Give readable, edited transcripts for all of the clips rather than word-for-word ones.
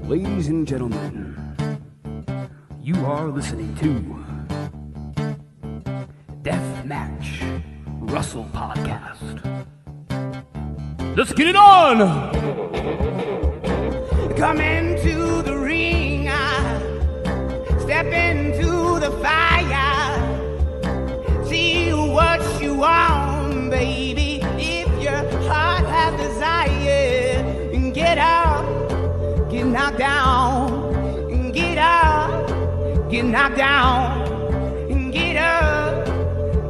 Ladies and gentlemen, you are listening to Deathmatch Russell Podcast. Let's get it on! Come into the ring, step into the fire, see what you want, baby. If your heart has desire, get up, get knocked down, get up, get knocked down, get up,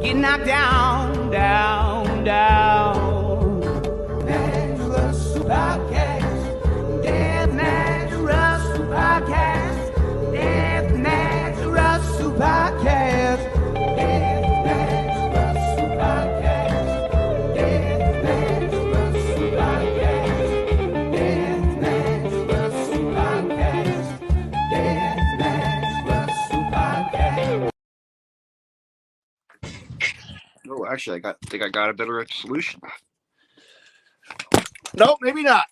get knocked down, down, down. Deathmatch Russell Podcast, Deathmatch Russell Podcast, Deathmatch Russell Podcast, Deathmatch Russell Podcast, Deathmatch Russell Podcast, Deathmatch Russell Podcast, Deathmatch Russell Podcast. Oh, actually, I think I got a better solution. Nope, maybe not.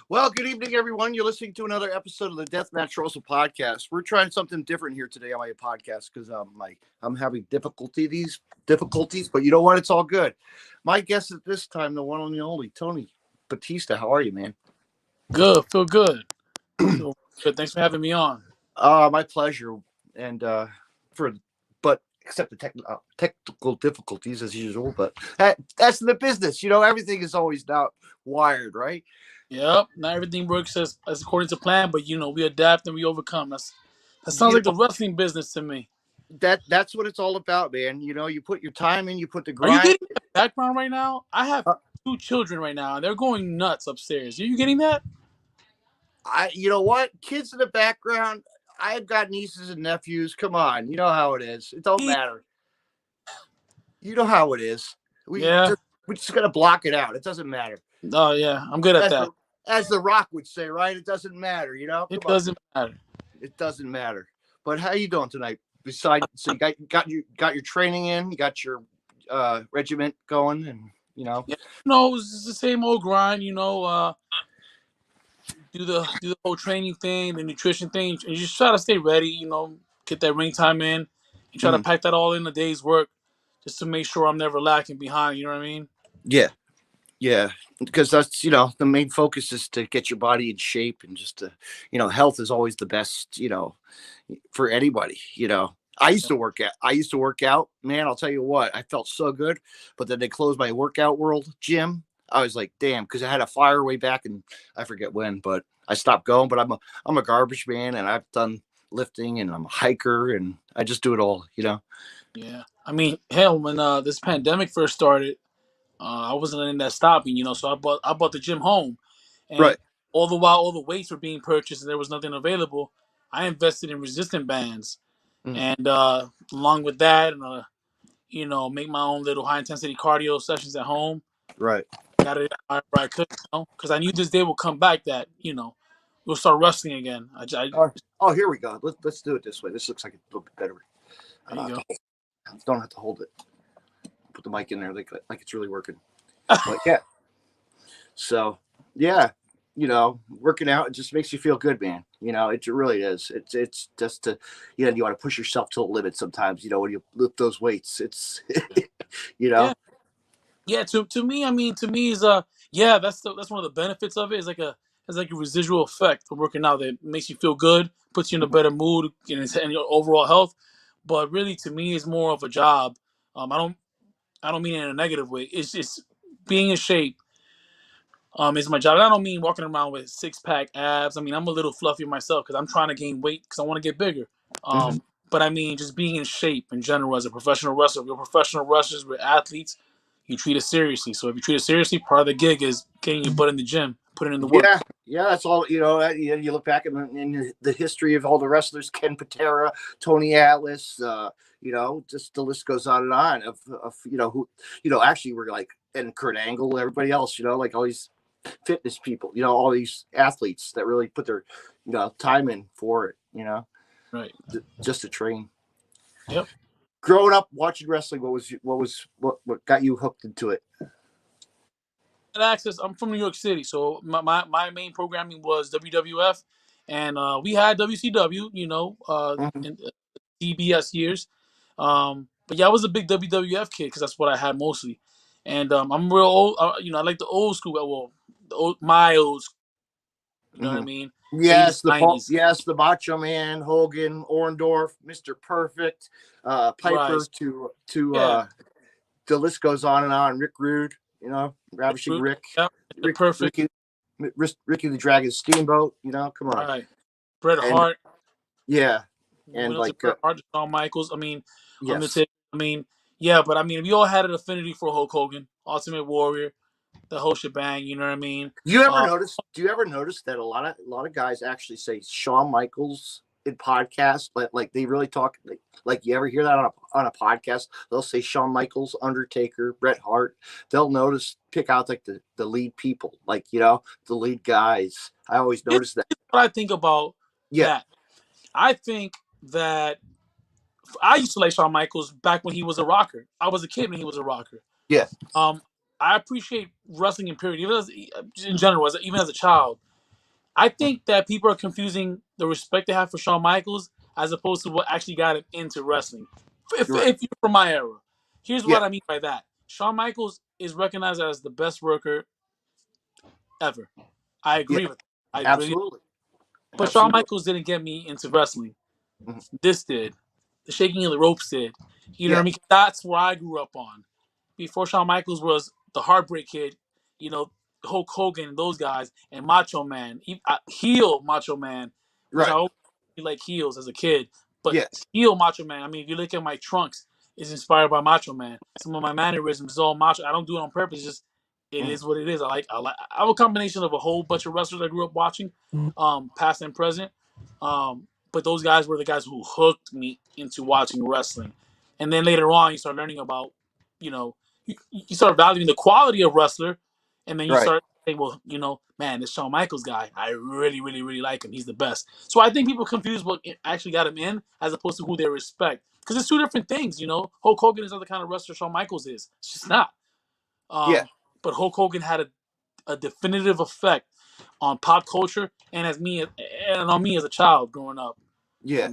Well, good evening, everyone. You're listening to another episode of the Deathmatch Russell Podcast. We're trying something different here today on my podcast because I'm having difficulties, but you know what? It's all good. My guest at this time, the one and the only Tony Batista. How are you, man? Good, feel good. Feel good. Thanks for having me on. My pleasure. And except the technical difficulties as usual, but that's in the business. You know, everything is always not wired, right? Yep. Not everything works as according to plan, but we adapt and we overcome. That sounds like the wrestling business to me. That's what it's all about, man. You know, you put your time in, you put the Are you grind. getting that background right now? I have 2 children right now, and they're going nuts upstairs. Are you getting that? You know what? Kids in the background. I've got nieces and nephews. Come on, you know how it is. It don't matter. You know how it is. We just gotta block it out. It doesn't matter. Oh yeah, I'm good at that. As the Rock would say, right? It doesn't matter. You know. It doesn't matter. It doesn't matter. But how you doing tonight? Besides, so you got your training in. You got your regiment going, and you know. Yeah, it's the same old grind. Do the whole training thing, the nutrition thing, and you just try to stay ready. Get that ring time in. You try to pack that all in a day's work, just to make sure I'm never lacking behind. You know what I mean? Yeah, because that's the main focus is to get your body in shape and just to health is always the best for anybody. I used to work out, man. I'll tell you what, I felt so good, but then they closed my workout world gym. I was like, damn, because I had a fire way back and I forget when, but I stopped going. But I'm a garbage man, and I've done lifting, and I'm a hiker, and I just do it all. Yeah, I mean, hell, when this pandemic first started, I wasn't letting that stop me, so I bought the gym home, and right. All the while all the weights were being purchased and there was nothing available, I invested in resistant bands, and along with that, and make my own little high intensity cardio sessions at home. Right. Got it where I could, because I knew this day would come back that we'll start wrestling again. Here we go. Let's do it this way. This looks like a little bit better. There you go. Don't have to hold it. Put the mic in there like it's really working. But yeah. So yeah, working out, it just makes you feel good, man. It really is. It's just to you want to push yourself to the limit sometimes. When you lift those weights, it's Yeah, to me, is that's one of the benefits of it. Is has like a residual effect of working out that makes you feel good, puts you in a better mood, and your overall health. But really, to me, it's more of a job. I don't mean it in a negative way. It's just being in shape. Is my job. And I don't mean walking around with 6-pack abs. I'm a little fluffy myself because I'm trying to gain weight because I want to get bigger. But I mean, just being in shape in general as a professional wrestler. We're professional wrestlers, we're athletes. You treat it seriously. So if you treat it seriously, part of the gig is getting your butt in the gym, putting in the work. Yeah, that's all. You look back in the history of all the wrestlers: Ken Patera, Tony Atlas. Just the list goes on and on of who actually were like, and Kurt Angle, everybody else. Like all these fitness people. All these athletes that really put their time in for it. Right. just to train. Yep. Growing up watching wrestling, what got you hooked into it? Access. I'm from New York City, so my main programming was WWF, and we had WCW. Mhm. In CBS years. But yeah, I was a big WWF kid because that's what I had mostly. And I'm real old. I like the old school. Well, my old school. You know what I Mhm. mean? 80s, Yes, 90s. the Macho Man, Hogan, Orndorff, Mr. Perfect, Right. Piper to Yeah. the list goes on and on. Rick Rude, Ravishing Rick, Yeah. The Perfect. Ricky, Ricky the Dragon Steamboat. Come on, Right. Bret and Hart. yeah, and Winners of like Bret Hart, Shawn Michaels. I mean, yes. Undertaker. I mean, yeah, but I mean, we all had an affinity for Hulk Hogan, Ultimate Warrior, the whole shebang. You know what I mean? Do you ever notice that a lot of guys actually say Shawn Michaels in podcasts, like they really talk like you ever hear that on a podcast? They'll say Shawn Michaels, Undertaker, Bret Hart. They'll pick out like the lead people, like the lead guys. I always Here's notice that. what I think about Yeah, that. I think that I used to like Shawn Michaels back when he was a rocker. I was a kid when he was a rocker. yeah, Um, I appreciate wrestling in period, in general, even as a child. I think that people are confusing the respect they have for Shawn Michaels as opposed to what actually got him into wrestling. right. If you're from my era, here's Yeah, what I mean by that: Shawn Michaels is recognized as the best worker ever. I yeah, agree with that. I really, absolutely, but Shawn absolutely. Michaels didn't get me into wrestling. Mhm. This did. The shaking of the ropes did. You know what Yeah, I mean? That's where I grew up on. Before Shawn Michaels was the Heartbreak Kid, you know, Hulk Hogan, those guys, and Macho Man, heel Macho Man, which I right. always like heels as a kid. But Yes. heel Macho Man, I mean, if you look at my trunks, it's inspired by Macho Man. Some of my mannerisms is all Macho. I don't do it on purpose. It's just it Mhm. is what it is. I have a combination of a whole bunch of wrestlers I grew up watching, past and present. But those guys were the guys who hooked me into watching wrestling. And then later on, you start learning about, you start valuing the quality of wrestler, and then you Right. start saying, well, man, this Shawn Michaels guy, I really, really, really like him. He's the best. So I think people confuse what actually got him in as opposed to who they respect. Because it's two different things, Hulk Hogan is not the kind of wrestler Shawn Michaels is. It's just not. Yeah. But Hulk Hogan had a definitive effect on pop culture and on me as a child growing up. Yeah.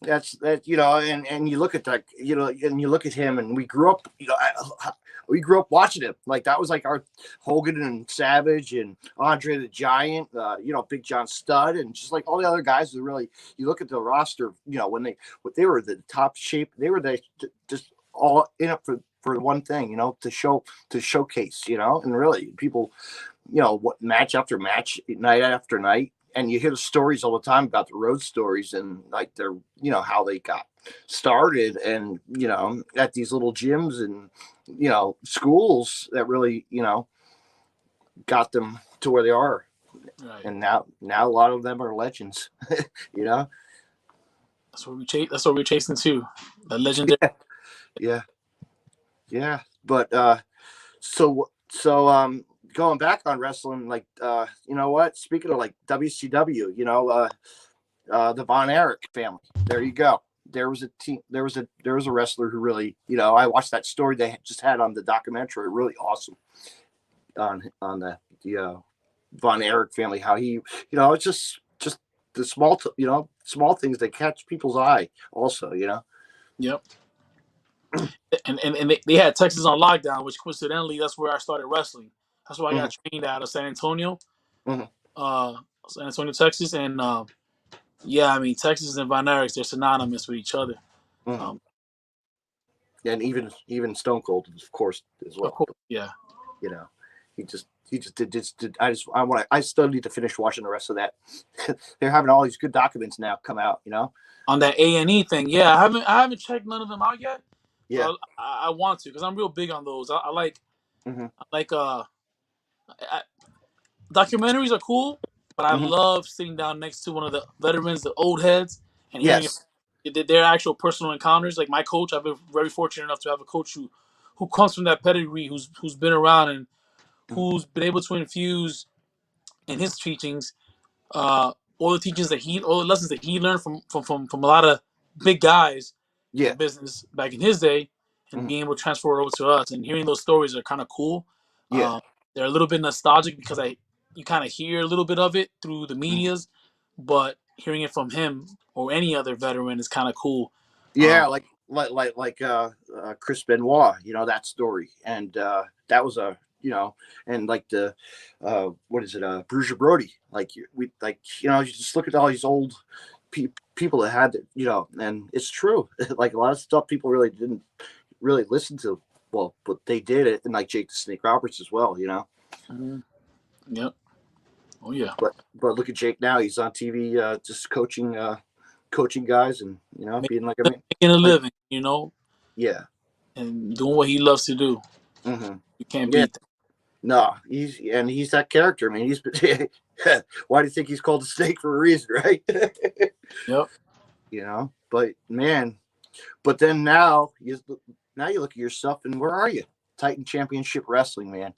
That's that, and you look at that, and you look at him, and we grew up, we grew up watching him. Like that was like our Hogan and Savage and Andre the Giant, Big John Studd, and just like all the other guys who really, you look at the roster, when they were the top shape, they were just all in it for one thing, to showcase, and really people, what match after match, night after night. And you hear the stories all the time about the road stories and like their, how they got started and, at these little gyms and, schools that really, got them to where they are. Right. And now a lot of them are legends, you know? That's what we chase. That's what we're chasing too. The legendary. Yeah. Yeah. But, so going back on wrestling, like you know what? Speaking of like WCW, the Von Erich family. There you go. There was a team. There was a wrestler who really, I watched that story they just had on the documentary. Really awesome on the Von Erich family. How he, it's just the small things that catch people's eye. Also, Yep. And they had Texas on lockdown, which coincidentally that's where I started wrestling. That's where I Mhm, got trained out of San Antonio, mhm, San Antonio, Texas, and yeah, I mean Texas and Von Erich, they're synonymous with each other. mhm. Um, And even Stone Cold, of course, as of well. course, yeah. You know, he just did. I still need to finish watching the rest of that. They're having all these good documents now come out. On that A&E thing, yeah, I haven't checked none of them out yet, Yeah. but I want to because I'm real big on those. I like Hmm. I like documentaries are cool, but I Hmm. love sitting down next to one of the veterans, the old heads, and hearing Yes. their actual personal encounters. Like my coach, I've been very fortunate enough to have a coach who comes from that pedigree, who's been around and Mhm. who's been able to infuse in his teachings uh, all the lessons that he learned from a lot of big guys in the Yeah. business back in his day, and Mhm. being able to transfer it over to us, and hearing those stories are kind of cool. Yeah. They're a little bit nostalgic because you kind of hear a little bit of it through the Mhm. medias, but hearing it from him or any other veteran is kind of cool. Um, Yeah, Chris Benoit, that story, and that was and like the what is it, Bruiser Brody, you just look at all these old people that had it, and it's true. Like a lot of stuff people really didn't really listen to, well, but they did it, and like Jake the Snake Roberts as well. mhm. Yep. Oh yeah. But look at Jake now; he's on TV, just coaching guys, and being like Making a like living, yeah. and doing what he loves to do. Hmm. You can't Yeah. beat that. No, he's that character. I mean, why do you think he's called the snake for a reason, right? Yep. But man, but then now you look at yourself, and where are you? Titan Championship Wrestling, man,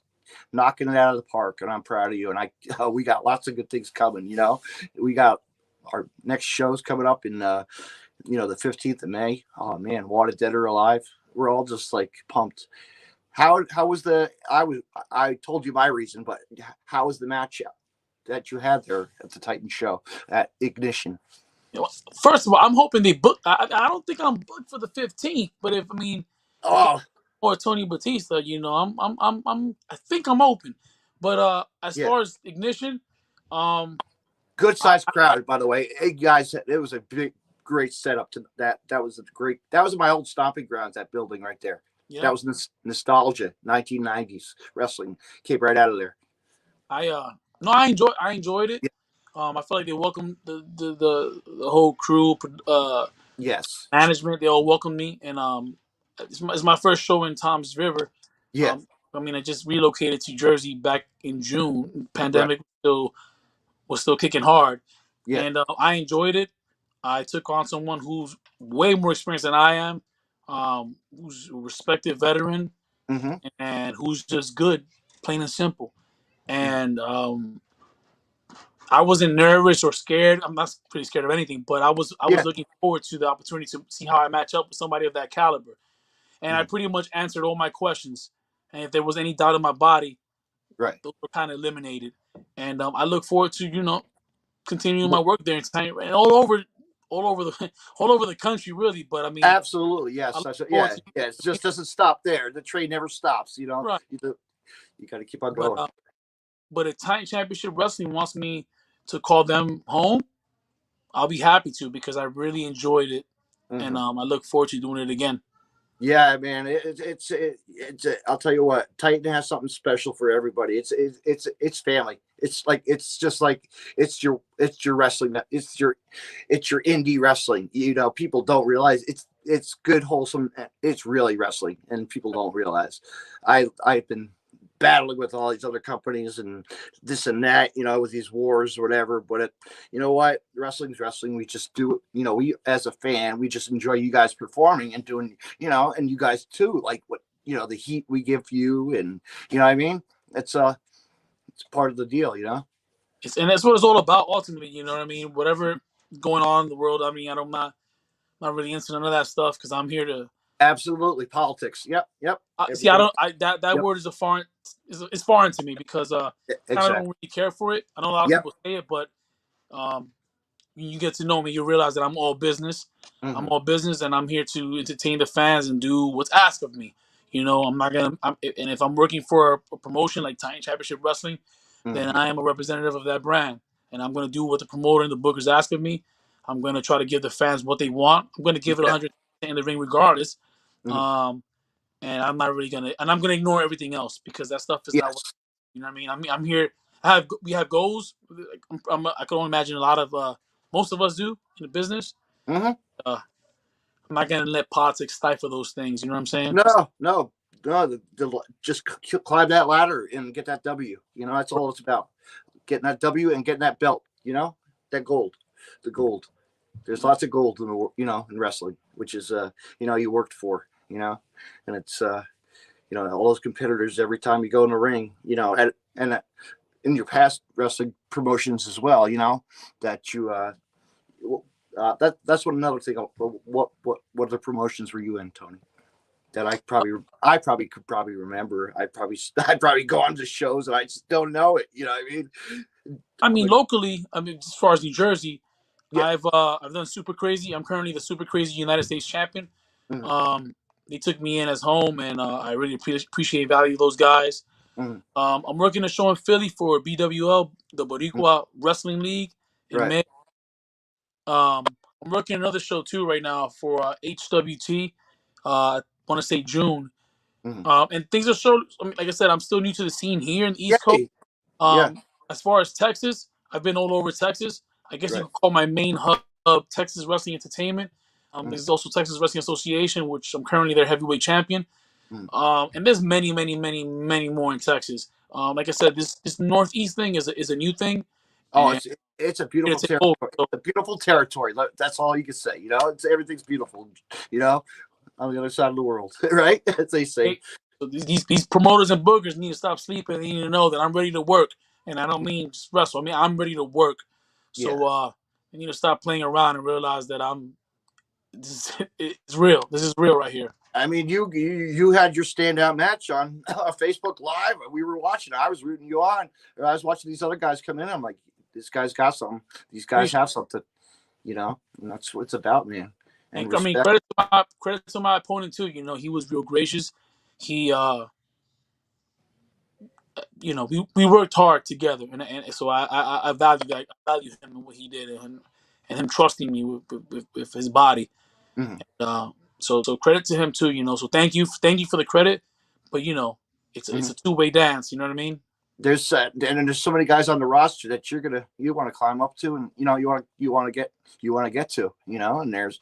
knocking it out of the park, and I'm proud of you. And we got lots of good things coming. We got our next shows coming up in the 15th of May. Oh man, Wanted Dead or Alive. We're all just like pumped. How was I told you my reason, but how was the match that you had there at the Titan show at Ignition? First of all, I'm hoping they book. I don't think I'm booked for the 15th, but if they Oh or Tony Batista, I think I'm open. But as yeah, far as Ignition, um, good I, sized crowd, by the way. Hey guys, it was a great setup to that. That was my old stomping grounds. That building right there. That yep, was nostalgia. 1990s wrestling came right out of there. I no, I enjoyed it. Yeah. I feel like they welcomed the whole crew, Yes. management. They all welcomed me, and it's my first show in Tom's River. Yeah. Um, I just relocated to Jersey back in June. Right. Pandemic was still kicking hard, Yeah. and I enjoyed it. I took on someone who's way more experienced than I am, who's a respected veteran, Mm-hmm. and who's just good, plain and simple. Mm-hmm. And I wasn't nervous or scared. I'm not pretty scared of anything, but I was Yeah. looking forward to the opportunity to see how I match up with somebody of that caliber. And I Mm-hmm. pretty much answered all my questions. And if there was any doubt in my body, Right. those were kind of eliminated. And I look forward to continuing my work there and all over the all over the country, really. But I mean, Absolutely, I yes. look forward Yeah, to yeah. It just doesn't stop there. The train never stops. right. You got to keep on But going. if Titan Championship Wrestling wants me to call them home, I'll be happy to because I really enjoyed it, and Hmm. I look forward to doing it again. Yeah, man. I'll tell you what. Titan has something special for everybody. It's family. It's just like it's your wrestling. It's your indie wrestling. People don't realize it's good, wholesome. It's really wrestling, and people don't realize. I've been battling with all these other companies and this and that, with these wars or whatever. But you know what? Wrestling's wrestling. We just do it. We as a fan, we just enjoy you guys performing and doing, and you guys too, like what, the heat we give you, and you know what I mean? It's part of the deal. And that's what it's all about ultimately. You know what I mean? Whatever going on in the world. I mean, I'm not really into none of that stuff because I'm here to. Absolutely. Politics. Yep. Yep. See, I Everything. don't. That Yep. word is foreign to me because kind of don't Exactly. really care for it. I know a lot of Yep. people say it, but um, when you get to know me, you realize that I'm all business. I'm Hmm. all business, and I'm here to entertain the fans and do what's asked of me. I'm not gonna. And if I'm working for a promotion like Titan Championship Wrestling, then Hmm. I am a representative of that brand, and I'm gonna do what the promoter and the bookers ask of me. I'm gonna try to give the fans what they want. I'm gonna give it Yeah. 100% in the ring regardless. Hmm. Um, and I'm gonna ignore everything else because that stuff is not what. Yes. You know what I mean? I'm here. We have goals. I can only imagine a lot of most of us do in the business. Hmm. Uh, I'm not gonna let politics stifle those things. You know what I'm saying? No, no, no. Just climb that ladder and get that W. That's all it's about. Getting that W and getting that belt. That gold, the gold. There's lots of gold in in wrestling, which is you worked for. And it's all those competitors every time you go in the ring. And in your past wrestling promotions as well, you know, that you that's what another thing. What other promotions were you in, Tony? That I probably could remember. I'd probably go on to shows and I just don't know it. You know what I mean? I mean, But locally, I mean, as far as New Jersey, yeah. I've done Super Crazy. I'm currently the Super Crazy United States champion. Mm-hmm. They took me in as home, and I really appreciate and value those guys. Mm-hmm. I'm working a show in Philly for BWL, the Boricua Wrestling League, in Right. May. I'm working another show too right now for HWT. I want to say June. Mm-hmm. And things are so. I mean, like I said, I'm still new to the scene here in the Yeah. East Coast. Yeah. As far as Texas, I've been all over Texas. I guess you Right. could call my main hub Texas Wrestling Entertainment. Mm-hmm. There's also Texas Wrestling Association, which I'm currently their heavyweight champion. Mm-hmm. And there's many, many, many, many more in Texas. Like I said, this Northeast thing is a new thing, Oh, and it's a here beautiful to take over. territory. So A beautiful territory. That's all you can say. You know, everything's beautiful. You know, on the other side of the world, right? As they say. so these promoters and bookers need to stop sleeping. They need to know that I'm ready to work, and I don't mean just wrestle. I mean I'm ready to work. Yeah. So they need to stop playing around and realize that it's real. This is real right here. I mean, you had your standout match on Facebook Live. We were watching. I was rooting you on. I was watching these other guys come in. I'm like, this guy's got something. These guys have something. You know, and that's what it's about, man. And I mean, respect. credit to my opponent too. You know, he was real gracious. He, you know, we worked hard together, and so I value that. I value him and what he did, and him trusting me with his body. Mhm. So credit to him too. You know, so thank you for the credit, but you know, it's Mhm. a 2-way dance. You know what I mean? There's and there's so many guys on the roster that you want to climb up to, and you know you want to get to, you know. And there's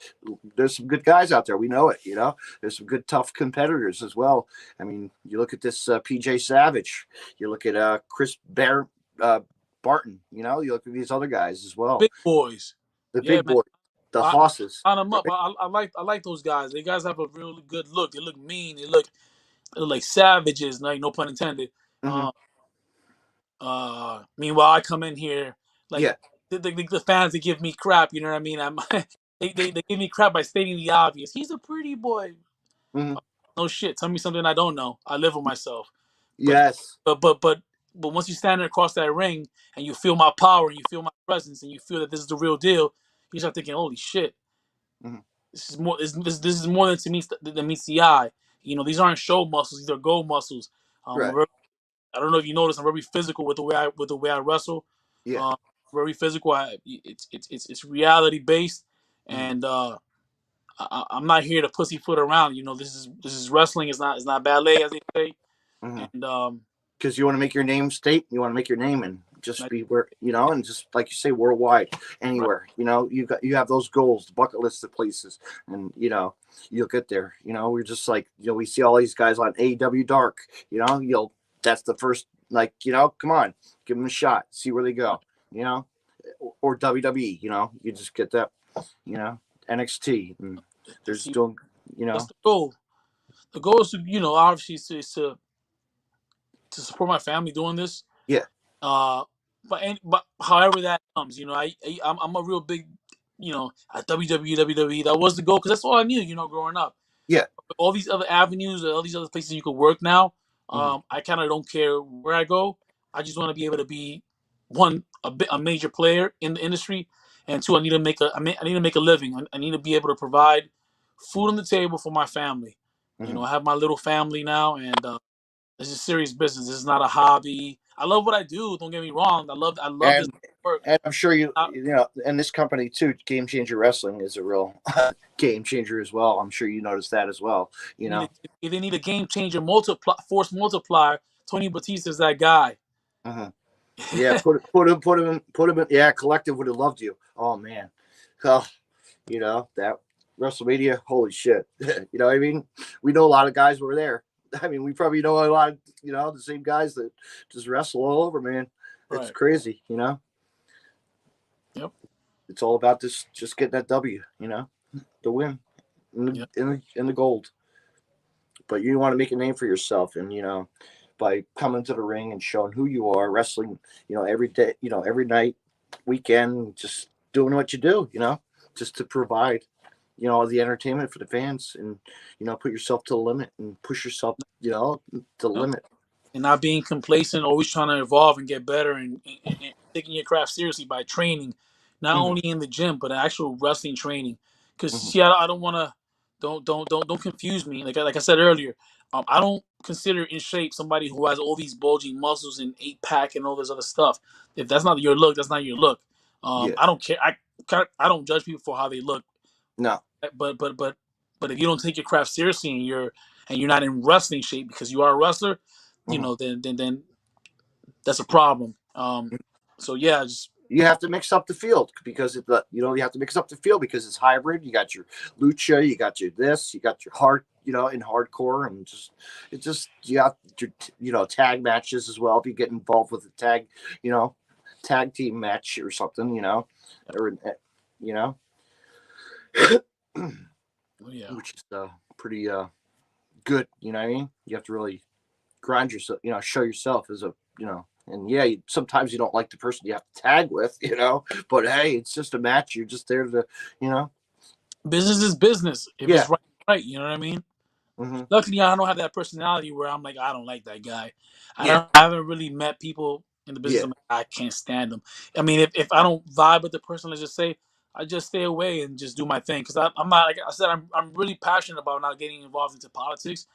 some good guys out there. We know it, you know. There's some good tough competitors as well. I mean, you look at this PJ Savage, you look at Chris Barton, you know. You look at these other guys as well, Big boys. the Yeah, big man. boy, the I hosses. line them Right? up. I like those guys. They guys have a really good look. They look mean. They look like savages. Like no pun intended. Mm-hmm. Meanwhile, I come in here like Yeah. the fans. They give me crap. You know what I mean? They give me crap by stating the obvious. He's a pretty boy. Mm-hmm. No shit. Tell me something I don't know. I live with myself. But Yes. but once you stand there across that ring and you feel my power and you feel my presence and you feel that this is the real deal, you start thinking, holy shit, Mm-hmm. this is more. This is more than meets the eye. You know, these aren't show muscles; these are gold muscles. Right. I don't know if you notice, I'm very physical with the way I wrestle. Yeah. Um, very physical. It's reality based, Mm-hmm. and I'm not here to pussyfoot around. You know, this is wrestling. It's not ballet, as they say. Mm-hmm. And Because you want to make your name state, you want to make your name and just like, be where, you know, and just like you say, worldwide, anywhere, you know, you have those goals, the bucket list of places, and you know, you'll get there. You know, we're just like, you know, we see all these guys on AEW Dark, you know, that's the first, like, you know, come on, give them a shot, see where they go, you know, or WWE, you know, you just get that, you know, NXT, and they're just doing, you know, that's the goal. The goal is to, you know, obviously is to support my family doing this. yeah, But however that comes, you know, I'm a real big, you know, at WWE. That was the goal because that's all I knew, you know, growing up. yeah, All these other avenues, all these other places you could work now. mm-hmm. I kind of don't care where I go. I just want to be able to be one a major player in the industry, and two, I need to make I need to make a living. I need to be able to provide food on the table for my family. You know, Mm-hmm. I have my little family now, and this is serious business. This is not a hobby. I love what I do. Don't get me wrong. I love this And work. And I'm sure you Uh, know, and this company too, Game Changer Wrestling is a real game changer as well. I'm sure you noticed that as well. You know, if they need a game changer, force multiplier. Tony Batista is that guy. uh-huh. Yeah, put him in. Yeah, Collective would have loved you. Oh man, oh, you know that WrestleMania. Holy shit, you know what I mean? We know a lot of guys were there. I mean, we probably know a lot of, you know, the same guys that just wrestle all over, man. It's Right. crazy, you know. Yep. It's all about this, just getting that W, you know, the win, in Yep. the gold. But you want to make a name for yourself, and you know, by coming to the ring and showing who you are, wrestling, every day, every night, weekend, just doing what you do, just to provide, the entertainment for the fans, and, put yourself to the limit and push yourself, to the limit. And not being complacent, always trying to evolve and get better, and taking your craft seriously by training, not Mhm. only in the gym but actual wrestling training. Because Mhm. see, I don't want to, don't confuse me. Like I said earlier, I don't consider in shape somebody who has all these bulging muscles and 8-pack and all this other stuff. If that's not your look, that's not your look. Yeah. I don't care. I don't judge people for how they look. No. But if you don't take your craft seriously, and you're not in wrestling shape because you are a wrestler, Mhm. then that's a problem. So yeah, just You have to mix up the field, because you have to mix up the field because it's hybrid. You got your lucha, you got your this, you got your hard, in hardcore, and you got your, tag matches as well. If you get involved with a tag team match or something, or, you know, yeah. which is pretty good. You know what I mean? You have to really grind yourself, show yourself as a, and yeah, sometimes you don't like the person you have to tag with, but hey, it's just a match. You're just there to, you know, Business is business. If yeah. it's right, right. You know what I mean? Mm-hmm. Luckily, I don't have that personality where I'm like, I don't like that guy. Yeah. I haven't really met people in the business. Yeah. I'm like, I can't stand them. I mean, if I don't vibe with the person, let's just say, I just stay away and just do my thing. Because I'm not, like I said, I'm really passionate about not getting involved into politics,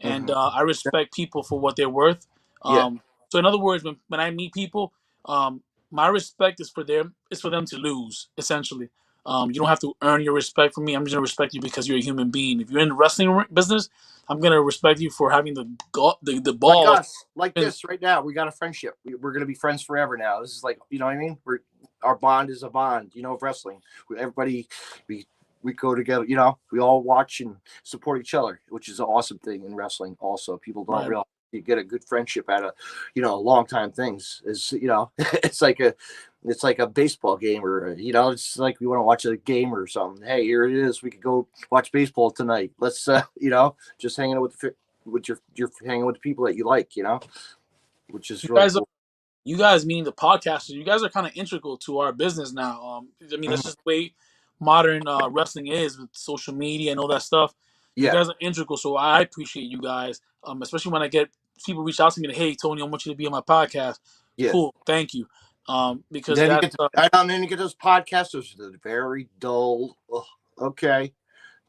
and Mm-hmm. I respect people for what they're worth. Yeah. So in other words, when I meet people, my respect is for them to lose, essentially. You don't have to earn your respect from me. I'm just gonna respect you because you're a human being. If you're in the wrestling business, I'm gonna respect you for having the Like balls. us, like this right now, we got a friendship. We're gonna be friends forever now. This is like, you know what I mean? Our bond is a bond, of wrestling. Everybody, we we go together. We all watch and support each other, which is an awesome thing in wrestling. Also, people don't Right. realize you get a good friendship out of, long time things. Is it's like a baseball game, or it's like we want to watch a game or something. Hey, here it is. We could go watch baseball tonight. Let's just hanging out with your hanging with the people that you like, which is You really guys cool. you guys, meaning the podcasters, you guys are kind of integral to our business now. I mean, that's Mhm. just the way modern wrestling is with social media and all that stuff. You Yeah, guys are integral, so I appreciate you guys. Especially when I get people reach out to me, and, hey, Tony, I want you to be on my podcast. yeah. Cool, thank you. Because Then you that's get and then you get those podcasts. Those are very dull. Ugh, okay,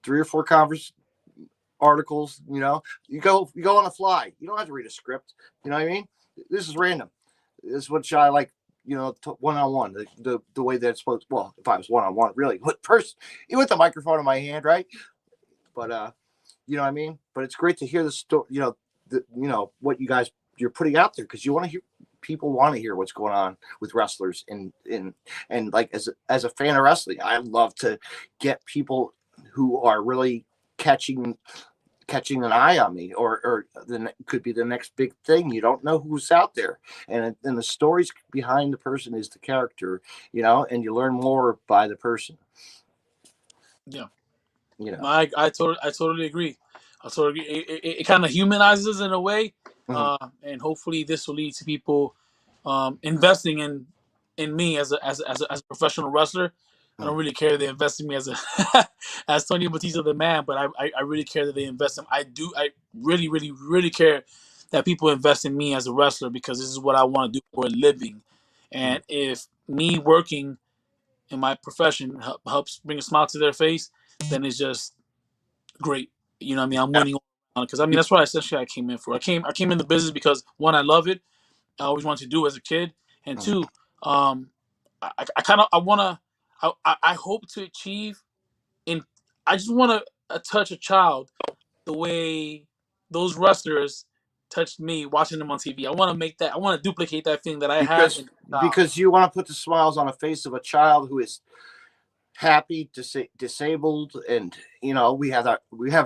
3 or 4 articles. You go on the fly. You don't have to read a script. You know what I mean? This is random. This is what I like. One on one. The way that it's supposed. Well, if I was one on one, really, with person, with the microphone in my hand, right? But you know what I mean. But it's great to hear the story. What you're putting out there, because you want to hear. People want to hear what's going on with wrestlers, and like as a fan of wrestling, I love to get people who are really catching an eye on me, or could be the next big thing. You don't know who's out there, and the stories behind the person is the character, and you learn more by the person. yeah. You know. I totally agree. I totally agree. It kind of humanizes in a way, Mhm. and hopefully this will lead to people investing in me as a professional wrestler. I don't Mhm. really care that they invest in me as a as Tony Batista the man, but I really care that they invest in. I really really really care that people invest in me as a wrestler, because this is what I want to do for a living, Mhm. and if me working in my profession helps bring a smile to their face, then it's just great. You know what I mean? I'm Yeah. winning because I mean that's what essentially I came in for. I came in the business because one, I love it. I always wanted to do as a kid, and Mhm. two, I kind of I wanna I hope to achieve in I just want to touch a child the way those wrestlers touched me watching them on TV. I want to make that. I want to duplicate that thing that I had because in the child. because you want to put the smiles on the face of a child who is happy, disabled, and we have a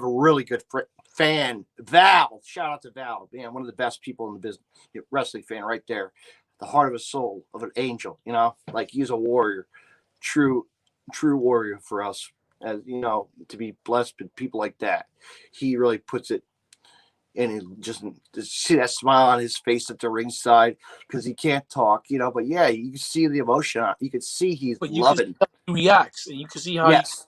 really good fan, Val. Shout out to Val, man, one of the best people in the business, wrestling fan right there, the heart of a soul of an angel. Like, he's a warrior, true true warrior for us, as to be blessed with people like that. He really puts it and he just see that smile on his face at the ringside because he can't talk, you know. But yeah, you can see the emotion. You can see he's But you can see loving. how he reacts, and you can see how Yes.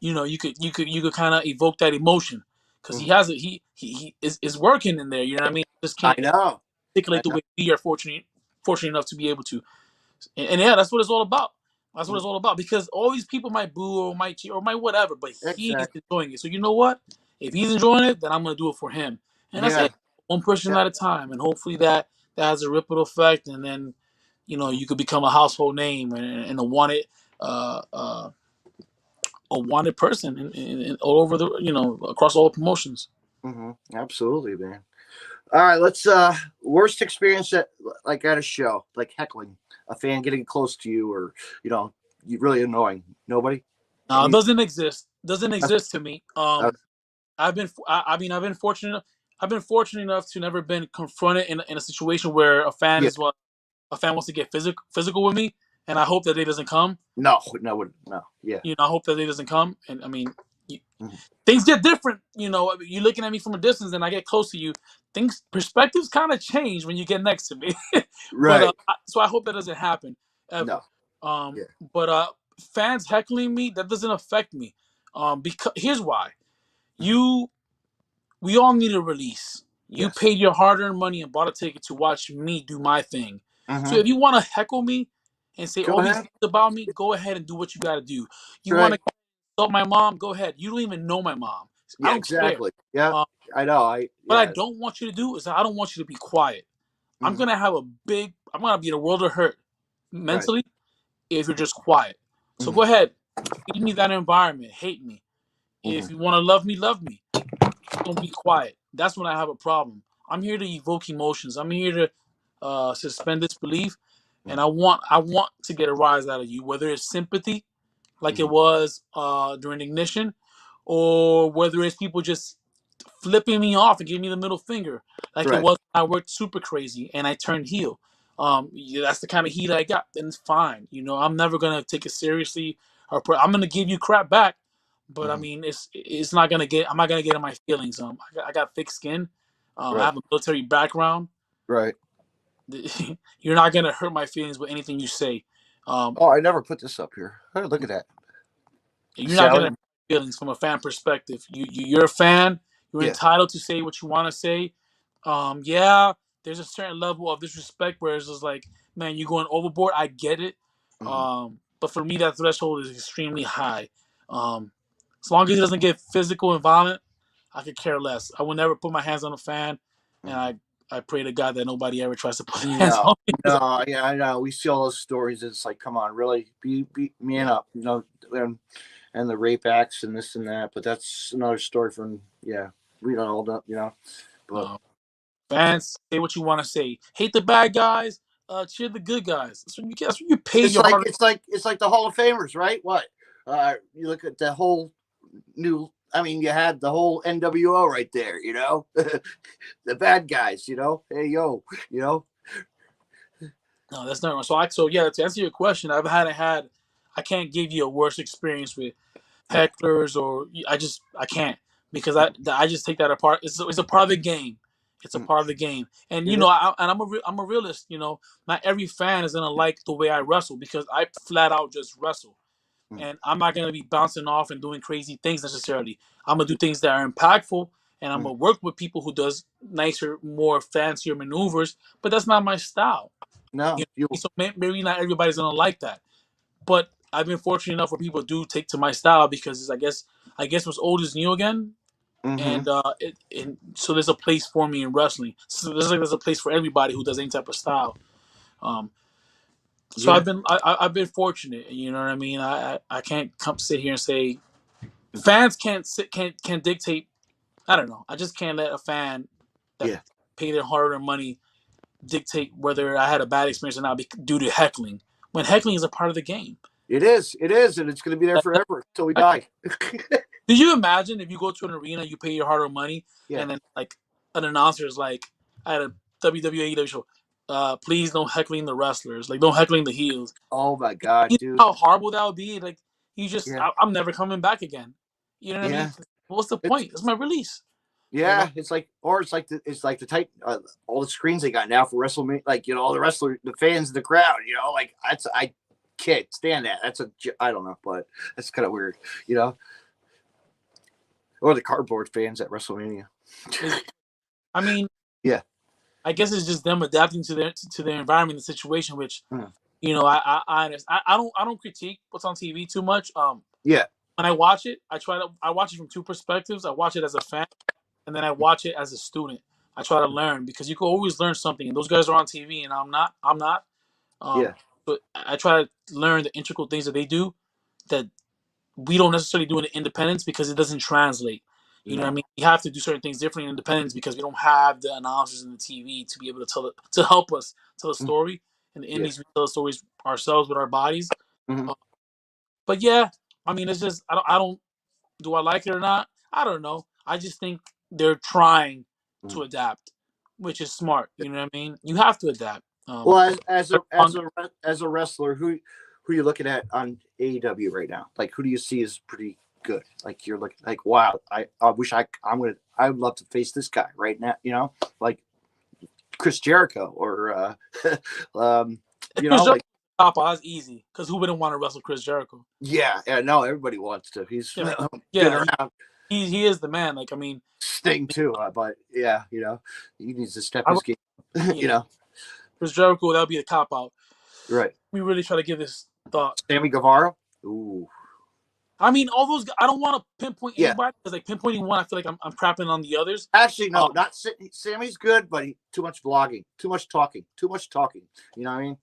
you could kind of evoke that emotion because he Mhm. has it. He is working in there. You know what I mean? Just I can't know. I articulate the know. way we are fortunate enough to be able to. And yeah, that's what it's all about. That's what Mhm. it's all about. Because all these people might boo or might cheat or might whatever, but he's Exactly. enjoying it. So you know what? If he's enjoying it, then I'm gonna do it for him. And that's Yeah. it. One person Yeah. at a time. And hopefully that has a ripple effect, and then you could become a household name and uh, uh, a wanted person in all over the across all promotions. Absolutely, man. All right, let's worst experience at like at a show, like heckling, a fan getting close to you, or you know, you really annoying. Nobody. Now it Any? doesn't exist. Doesn't exist to me. Uh, I've been fortunate. I've been fortunate enough to never been confronted in a situation where yeah. a fan wants to get physical with me, and I hope that day doesn't come. No. No. No. Yeah. I hope that day doesn't come. And I mean, Mhm. things get different. You're looking at me from a distance, and I get close to you. Things perspectives kind of change when you get next to me. But Right. so I hope that doesn't happen No. ever. Yeah. But fans heckling me, that doesn't affect me. Because here's why: you we all need a release. You Yes. paid your hard-earned money and bought a ticket to watch me do my thing. So Mm-hmm. if you want to heckle me and say Go all these ahead. things about me, go ahead and do what you got to do. You want Right. to insult my mom? Go ahead. You don't even know my mom. I Yeah. don't care. Exactly. Yeah. Um, I know. what I Yeah. don't want you to do is I don't want you to be quiet. Mm-hmm. I'm gonna be in a world of hurt Right. mentally if you're just quiet. So Mm-hmm. go ahead, feed me that environment. Hate me. If Mm-hmm. you want to love me, love me. Don't be quiet. That's when I have a problem. I'm here to evoke emotions. I'm here to suspend disbelief, and I want to get a rise out of you, whether it's sympathy, like it Mm-hmm. was during ignition, or whether it's people just flipping me off and giving me the middle finger, like it Right. was when I worked super crazy and I turned heel. Yeah, that's the kind of heat I got. Then it's fine. I'm never gonna take it seriously, I'm gonna give you crap back. But I Mm-hmm. mean, it's not gonna get. I'm not gonna get in my feelings. I got thick skin. I Right. have a military background. Right. You're not gonna hurt my feelings with anything you say. Um, Oh, I never put this up here. Oh, look at that. You're not gonna Salad. hurt my feelings from a fan perspective. You're a fan. You're Yeah. entitled to say what you want to say. Yeah, there's a certain level of disrespect where it's just like, man, you're going overboard. I get it. Mm-hmm. But for me, that threshold is extremely high. As long as it doesn't get physical and violent, I could care less. I will never put my hands on a fan, and Mm-hmm. I pray to God that nobody ever tries to put hands No, on me. 'Cause no, yeah, I know. We see all those stories. It's like, come on, really, be man yeah, up, and the rape acts and this and that. But that's another story from we don't all know. But no. Fans, say what you want to say. Hate the bad guys, cheer the good guys. That's what you paid it's your like heart. it's like the Hall of Famers, right? What? You look at the whole new. I mean, you had the whole NWO right there. The bad guys. Hey yo. No, that's not wrong. So yeah, to answer your question, I can't give you a worse experience with hecklers or I can't because I just take that apart. It's a part of the game. It's a Mm, part of the game, and It is. I'm a realist. Not every fan is gonna like the way I wrestle because I flat out just wrestle, Mm, and I'm not gonna be bouncing off and doing crazy things necessarily. I'm gonna do things that are impactful, and I'm mm. gonna work with people who does nicer, more fancier maneuvers. But that's not my style. No, you. So maybe not everybody's gonna like that, but I've been fortunate enough where people do take to my style because I guess what's old is new again, Mm-hmm. and so there's a place for me in wrestling. So there's a place for everybody who does any type of style. Um, so Yeah. I've been fortunate. You know what I mean? I can't come sit here and say fans can't dictate. I don't know. I just can't let a fan that Yeah. pay their hard-earned money dictate whether I had a bad experience or not due to heckling. When heckling is a part of the game. It is. It is, and it's going to be there Like, forever until we die. did you imagine if you go to an arena, you pay your hard-earned money, Yeah. and then like an announcer is like, at a WWE show, please don't heckling the wrestlers, like don't heckling the heels. Oh my God, You dude. know how horrible that would be? Like Yeah. I'm never coming back again. You know what I mean? Yeah. What's the It's point? It's my release. Yeah, it's like, or it's like the type all the screens they got now for WrestleMania, like all the wrestler, the fans, the crowd, like I can't stand that. I don't know, but that's kind of weird, or the cardboard fans at WrestleMania. I mean, yeah, I guess it's just them adapting to their environment, the situation. Which, I don't critique what's on TV too much. Yeah. When I watch it, I watch it from two perspectives. I watch it as a fan, and then I watch it as a student. I try to learn because you can always learn something. And those guys are on TV, and I'm not. Yeah. But I try to learn the integral things that they do that we don't necessarily do in the independence because it doesn't translate. You know what I mean? We have to do certain things differently in independence because we don't have the announcers and the TV to be able to help us tell a story. In the indies, we tell the stories ourselves with our bodies. Mhm. But yeah, I mean, it's just I don't. Do I like it or not? I don't know. I just think they're trying to adapt, which is smart. You know what I mean? You have to adapt. Well, as a wrestler, who are you looking at on AEW right now? Like, who do you see is pretty good? Like, you're looking like, wow, I wish I would love to face this guy right now. Like Chris Jericho or Chris like Jericho is easy because who wouldn't want to wrestle Chris Jericho? yeah, no, everybody wants to. He's been around. He is the man. Like, I mean, Sting too, but yeah, he needs to step his game. Chris Jericho, that would be a cop out. Right. We really try to give this thought. Sammy Guevara. Ooh. I mean, all those. I don't want to pinpoint anybody because, like, pinpointing one, I feel like I'm crapping on the others. Actually, no, not Sammy's good, but too much vlogging, too much talking. You know what I mean?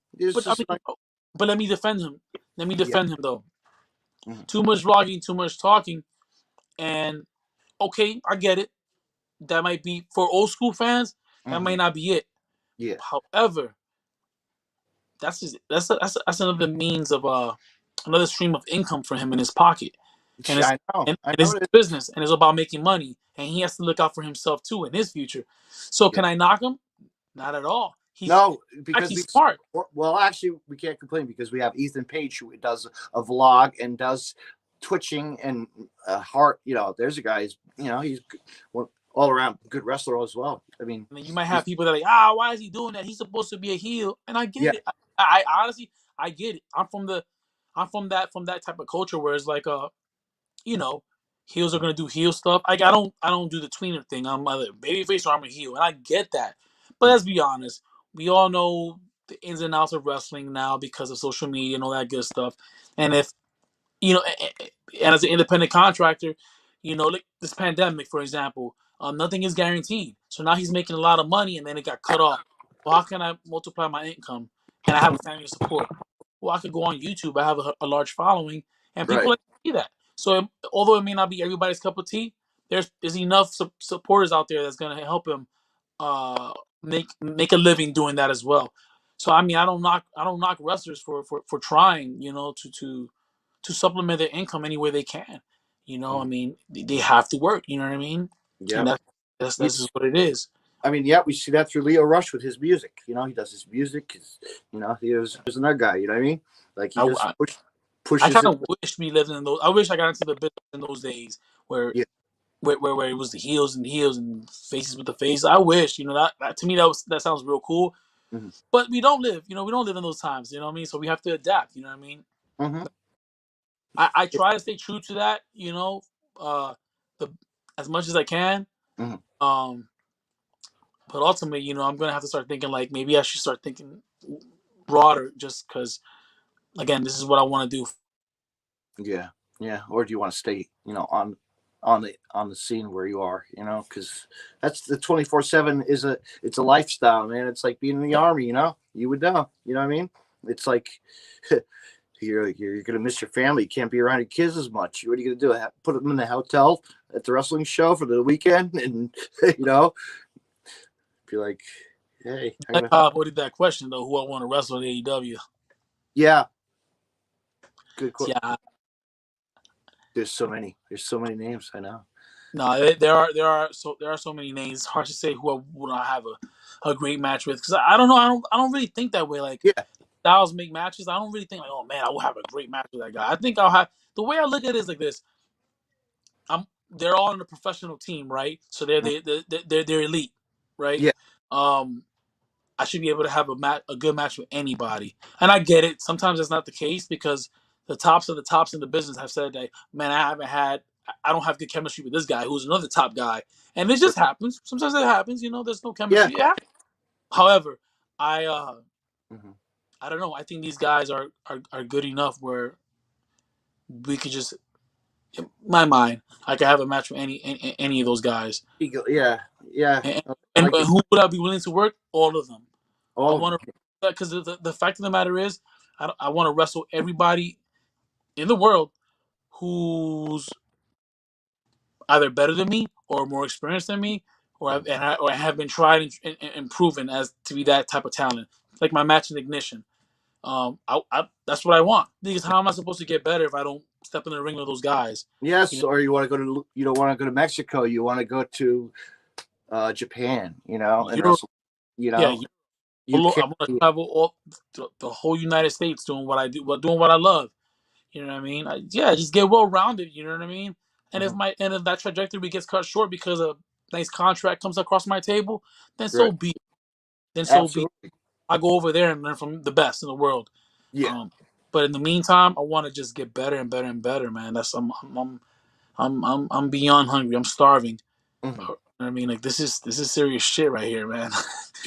But let me defend him. Let me defend him though. Mm-hmm. Too much vlogging, too much talking, and okay, I get it. That might be for old school fans. That might not be it. Yeah. However, that's another means of another stream of income for him in his pocket. And I know. It's business, and it's about making money, and he has to look out for himself too in his future. So can I knock him? Not at all. Because he's smart. Well, actually, we can't complain because we have Ethan Page who does a vlog and does twitching and heart. There's a guy. He's all around good wrestler as well. I mean, you might have people that are like, why is he doing that? He's supposed to be a heel, and I get it. I honestly, I get it. I'm from that type of culture where it's like, heels are gonna do heel stuff. I don't do the tweener thing. I'm either babyface or I'm a heel, and I get that. But let's be honest, we all know the ins and outs of wrestling now because of social media and all that good stuff. And if and as an independent contractor, like this pandemic, for example, nothing is guaranteed. So now he's making a lot of money, and then it got cut off. Well, how can I multiply my income? And I have a family to support. Well, I could go on YouTube. I have a large following, and people like to see that. So although it may not be everybody's cup of tea, there's enough supporters out there that's going to help him make a living doing that as well. So I mean, I don't knock wrestlers for trying, to supplement their income any way they can. I mean, they have to work. You know what I mean? Yeah, and that's just what it is. I mean, yeah, we see that through Leo Rush with his music. He does his music. There's another guy. You know what I mean? Like he just pushes. I kind of wish we lived in those. I wish I got into the business in those days where it was the heels and faces with the face. I wish, that to me that sounds real cool. Mm-hmm. But we don't live. We don't live in those times. You know what I mean? So we have to adapt. You know what I mean? Mm-hmm. I try to stay true to that. As much as I can. Mm-hmm. But ultimately, I'm going to have to start thinking like maybe I should start thinking broader just because, again, this is what I want to do. Yeah. Yeah. Or do you want to stay, on the scene where you are, because that's the 24/7 it's a lifestyle, man. It's like being in the army, you would know, you know what I mean? It's like you're going to miss your family. You can't be around your kids as much. What are you going to do? Put them in the hotel at the wrestling show for the weekend and, be like, hey. I avoided that question, though, who I want to wrestle in AEW. Yeah. Good question. Yeah. There's so many names, I know. No, there are so many names. It's hard to say who I would have a great match with because I don't know. I don't really think that way. Like, styles make matches. I don't really think like, oh man, I will have a great match with that guy. I think I'll have the way I look at it is like this. they're all in a professional team, right? So they're elite, right? Yeah. I should be able to have a good match with anybody, and I get it. Sometimes that's not the case because the tops of the tops in the business have said that, man, I don't have good chemistry with this guy who's another top guy, and it just happens. Sometimes it happens, there's no Yeah. chemistry. Yeah. However, I Mhm. I don't know. I think these guys are good enough where we could just, in my mind, I could have a match with any of those guys. Yeah. Yeah. And, I and like it. who would I be willing to work? All of them. I All of want them. to, because the fact of the matter is, I want to wrestle everybody in the world who's either better than me or more experienced than me, or have been tried and proven as to be that type of talent. Like my match in Ignition. That's what I want. Because how am I supposed to get better if I don't step in the ring with those guys? Yes, or you want to go to you don't want to go to Mexico. You want to go to Japan, and Europe, wrestle. yeah. I UK. want to travel all the whole United States doing what I do, doing what I love. You know what I mean? Just get well rounded. You know what I mean? And Mhm. if that trajectory gets cut short because a nice contract comes across my table, then so Right. be it. Then so be it. Absolutely. I go over there and learn from the best in the world. Yeah. Um, but in the meantime, I want to just get better and better and better, man. I'm beyond hungry. I'm starving. Mhm. You know what I mean, like this is serious shit right here, man.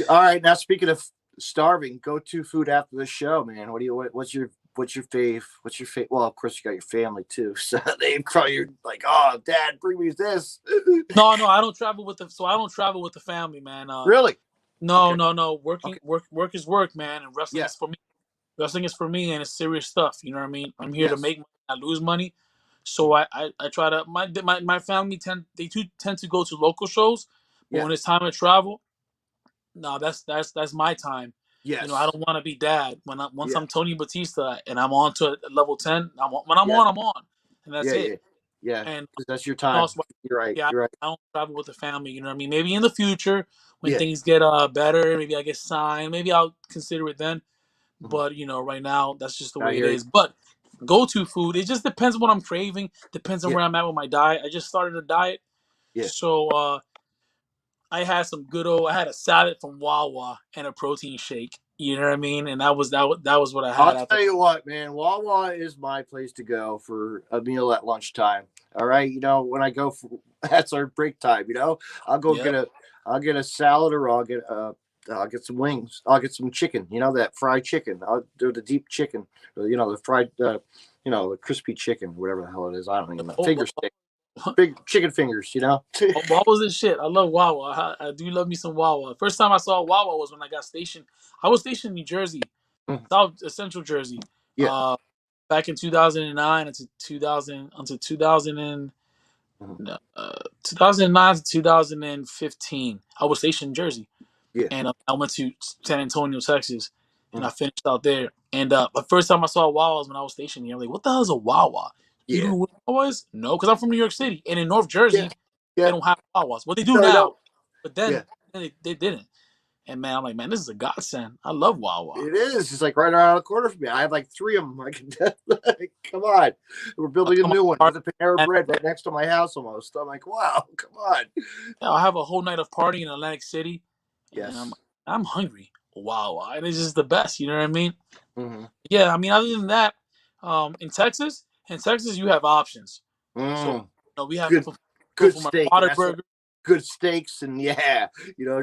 All right. Now, speaking of starving, go to food after the show, man. What's your fave? What's your fave? Well, of course, you got your family too. So they probably like, oh, Dad, bring me this. No, I don't travel with I don't travel with the family, man. Really? No, Okay. no. Okay. Work is work, man, and wrestling Yeah. is for me. Wrestling is for me, and it's serious stuff. You know what I mean? I'm here to Yes. make money, not lose money. So I try to my family tend to go to local shows, but Yeah. when it's time to travel, no, that's my time. I Yes. don't want to be dad once Yeah. I'm Tony Batista and I'm on to level 10. When Yeah. I'm on, and that's Yeah. it. Yeah. Yeah. And Because that's your time. also, You're right. yeah, You're right. I don't travel with the family. You know what I mean? Maybe in the future when Yeah. things get better, maybe I get signed. Maybe I'll consider it then. Mhm. But right now that's just the I way it hear you. is. But go to food, it just depends on what I'm craving. Depends on Yeah. where I'm at with my diet. I just started a diet, Yeah. so I had some good old. I had a salad from Wawa and a protein shake. You know what I mean? And that was what I I'll had after. tell you what, man. Wawa is my place to go for a meal at lunchtime. All right, when I go for that's our break time. I'll go Yep. get I'll get a salad or I'll get some wings. I'll get some chicken. That fried chicken. I'll do the deep chicken. The fried. The crispy chicken, whatever the hell it is. I don't even know. Oh, Finger steak, big chicken fingers. Wawa's the shit. I love Wawa. I do love me some Wawa. First time I saw Wawa was when I got stationed. I was stationed in New Jersey, Mhm. Central Jersey. Yeah. Uh, Back in 2009 until 2000 and Mhm. 2009 to 2015. I was stationed in Jersey, Yeah. and I went to San Antonio, Texas, and I Mhm. finished out there. And the first time I saw Wawa was when I was stationed here. I'm like, what the hell is a Wawa? You Yeah. know what Wawa is? No, because I'm from New York City, and in North Yeah. Jersey, they Yeah. don't have Wawas. Well, they do No, I don't. now, but Yeah. then they didn't. And man, I'm like, man, this is a godsend. I love Wawa. It is. It's like right around the corner from me. I have like three of them. I can come on. We're building a Come new one. on, There's a Panera and Bread right next to my house almost. I'm like, wow, come on. I'll have a whole night of partying in Atlantic City, and Yes. I'm hungry. Wawa, and it's just the best. You know what I mean? Mm-hmm. Yeah, I mean, other than that, in Texas, you have options. So Mm. we have Good, go good for my steak. water That's what burger. good steaks and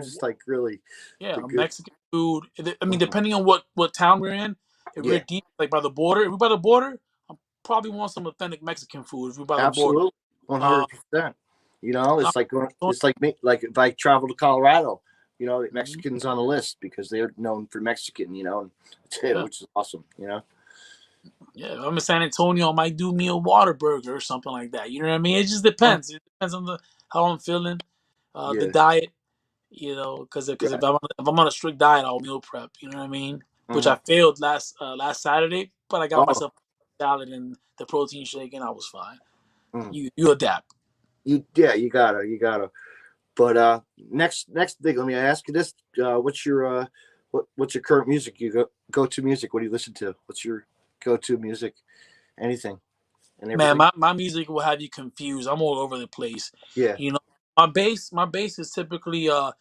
just like really Yeah, the good. Mexican food. I mean, Mhm. depending on what town we're in, if we're Yeah, deep, like by the border, if we're by the border, I probably want some authentic Mexican food. If we're by the border, absolutely, one uh, hundred percent. It's like uh, it's like me. Like if I travel to Colorado, the mhm, Mexicans on the list because they're known for Mexican. yeah, Which is awesome. yeah. If I'm in San Antonio, I might do me a water burger or something like that. You know what I mean? It just Uh, depends. It depends on how I'm feeling, the yeah, diet. Because yeah. if I'm on a strict diet, I'll meal prep. You know what I mean? Which Mhm. I failed last Saturday, but I got Oh, myself a salad and the protein shake, and I was fine. mm. You adapt. You gotta. But next thing, let me ask you this: what's your current music? You go to music. What do you listen to? What's your go to music? Anything? and Man, everything. my music will have you confused. I'm all over the place. Yeah. You know, my bass is typically in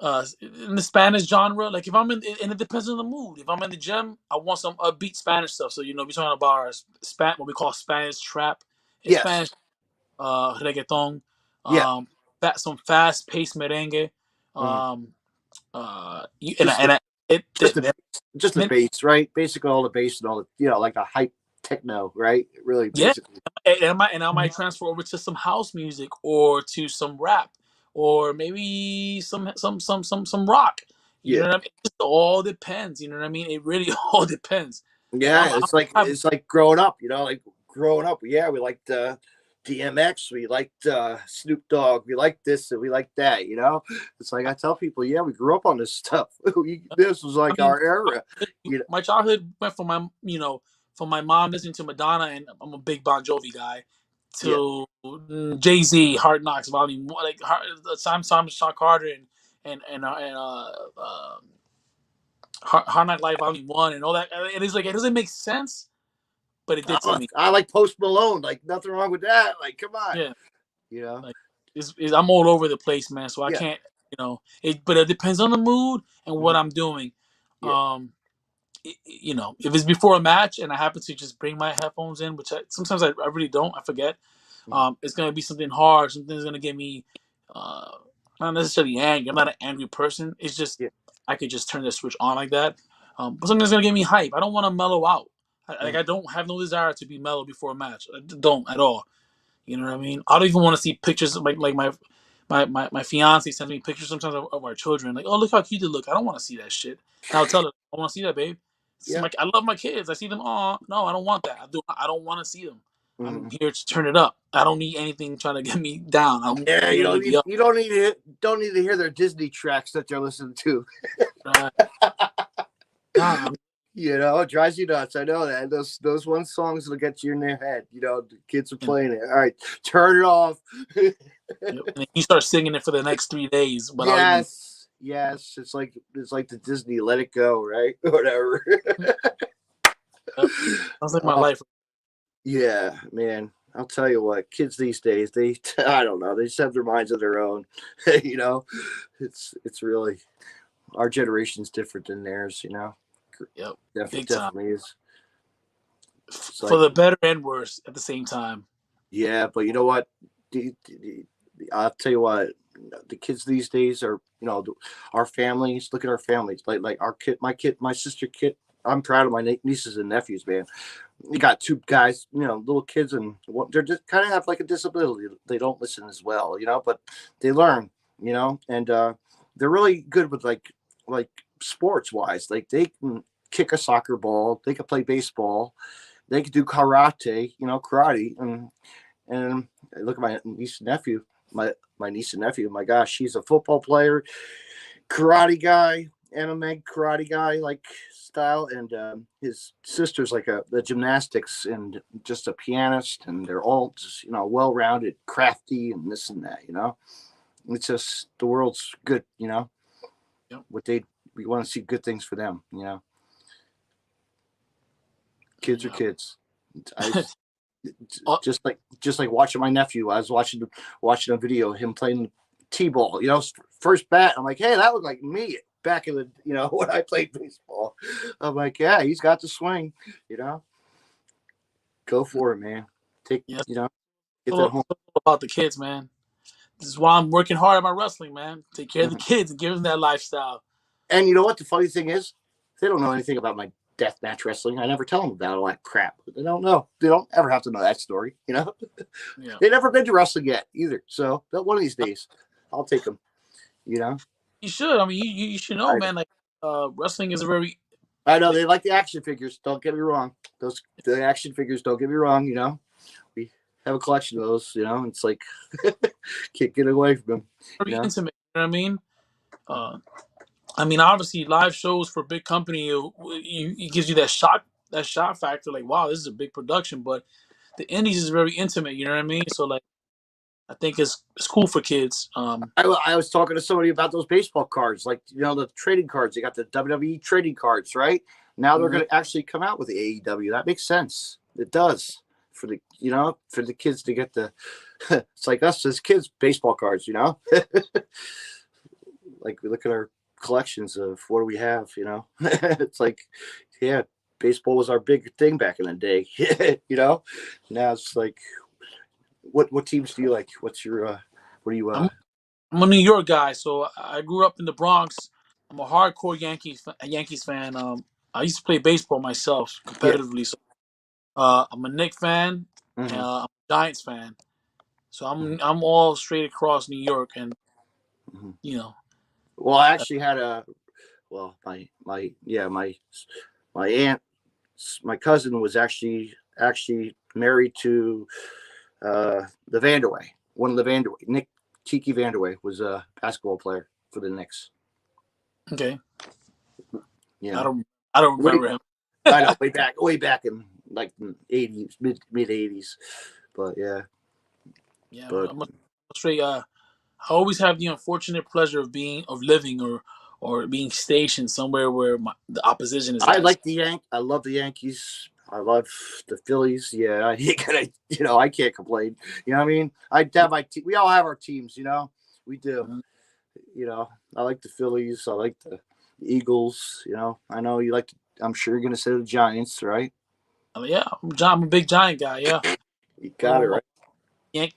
the Spanish genre. Like if I'm and it depends on the mood. If I'm in the gym, I want some upbeat Spanish stuff. So we're talking about our what we call Spanish trap. It's Yes. Spanish reggaeton, Yeah. um, some fast paced merengue, Mhm. um, and Just the just the that, just the bass, right? Basically, all the bass and all the like a hype techno, right? Really, yeah, basically. and I might transfer over to some house music or to some rap or maybe some rock. You know Yeah. what I mean? It just all depends. You know what I mean? It really all depends. Like Yeah, it's like I'm growing up, like growing up. Yeah, we liked DMX, we liked Snoop Dogg, we liked this and we liked that. It's like I tell people, yeah, we grew up on this stuff. This was I like mean, our era. You know, my childhood went from my mom listening to Madonna, and I'm a big Bon Jovi guy, yeah. to Jay Z, Hard Knocks Volume One, like Simon Sean Carter and Hard Knock Life Volume One, and all that. It is like it doesn't make sense, but it did to me. I like Post Malone. Like nothing wrong with that. Like, come on. Yeah, You know. like I'm all over the place, man. So I Yeah. can't, but it depends on the mood and what Mhm. I'm doing. Yeah. If it's before a match and I happen to just bring my headphones in, which sometimes I really don't, I forget. Mhm. It's gonna be something hard. Something's gonna get me, uh, not necessarily angry. I'm not an angry person. It's just Yeah. I could just turn the switch on like that. But something's gonna get me hype. I don't want to mellow out. Mhm. I don't have no desire to be mellow before a match. I don't at all. You know what I mean? I don't even want to see pictures of like my fiance sends me pictures sometimes of our children. Like, oh, look how cute they look. I don't want to see that shit. And I'll tell her, I want to see that, babe. Yeah. I love my kids. I see them. Oh no, I don't want that. I don't want to see them. I'm Mhm. here to turn it up. I don't need anything trying to get me down. I'm Yeah. here to be up. You don't need to hear their Disney tracks that they're listening to. Right? Nah, It drives you nuts. I know that. Those one songs will get you in their head. The kids are playing it. All right, turn it off. and then you start singing it for the next 3 days without even. Yes. It's like the Disney Let It Go, right? Whatever. Sounds like my Oh, life. yeah, man. I'll tell you what, kids these days, I don't know, they just have their minds of their own. you know, it's really our generation's different than theirs. Yep, big time. Definitely is. It's For like, the better and worse at the same time. yeah, but you know what? I'll tell you what. The kids these days are, our families. Look at our families. Like my kid, my sister kid. I'm proud of my nieces and nephews, man. You got two guys, little kids, and they're just kind of have like a disability. They don't listen as well, but they learn, and they're really good with like sports wise. Like they can kick a soccer ball, they can play baseball, they can do karate, and I look at my niece and nephew, my niece and nephew. My gosh, she's a football player, karate guy, MMA karate guy, like style, and his sister's like the gymnastics and just a pianist, and they're all just well-rounded, crafty, and this and that. It's just the world's good. Yep. We want to see good things for them. Kids are Yeah. kids. I Oh, just like watching my nephew. I was watching a video of him playing t-ball. First bat. I'm like, hey, that looked like me back in the when I played baseball. I'm like, yeah, he's got the swing. Go for it, man. Take yes. get It's that home. all about the kids, man. This is why I'm working hard at my wrestling, man. Take care of the kids and give them that lifestyle. And you know what? The funny thing is, they don't know anything about my death match wrestling. I never tell them about all that crap. They don't know. They don't ever have to know that story. Yeah. They never been to wrestling yet either. So one of these days, I'll take them. You should. I mean, you should know, man. Like, wrestling is a very. I know they like the action figures. Don't get me wrong. The action figures. Don't get me wrong. We have a collection of those. It's like can't get away from them. Very intimate. You know what I mean? Obviously, live shows for a big company, it gives you that shock factor. Like, wow, this is a big production. But the indies is very intimate. You know what I mean? So, like, I think it's cool for kids. I was talking to somebody about those baseball cards, like the trading cards. They got the WWE trading cards, right? Now they're going to actually come out with the AEW. That makes sense. It does for the for the kids to get the. It's like us as kids, baseball cards. Like we look at our collections of what do we have. It's like, yeah, baseball was our big thing back in the day. Now it's like, what teams do you like? What's your what do you I'm a New York guy, so I grew up in the Bronx. I'm a hardcore Yankees fan. I used to play baseball myself Yeah. competitively, so I'm a Knicks fan. I'm a Giants fan. So I'm all straight across New York, and you know. Well, I actually had my aunt, my cousin was actually married to the Vanderway. One of the Vanderway, Nick Tiki Vanderway, was a basketball player for the Knicks. Okay. Yeah. I don't remember him. I know, way back in like the 80s, mid 80s. But yeah. Yeah, But I'm a straight. I always have the unfortunate pleasure of living or being stationed somewhere where the opposition is. I like I love the Yankees. I love the Phillies. Yeah, I can't complain. You know what I mean? I have my we all have our teams. We do. Mm-hmm. I like the Phillies. I like the Eagles. I know you like. I'm sure you're gonna say the Giants, right? Yeah, I'm a big Giant guy. Yeah, You got it right.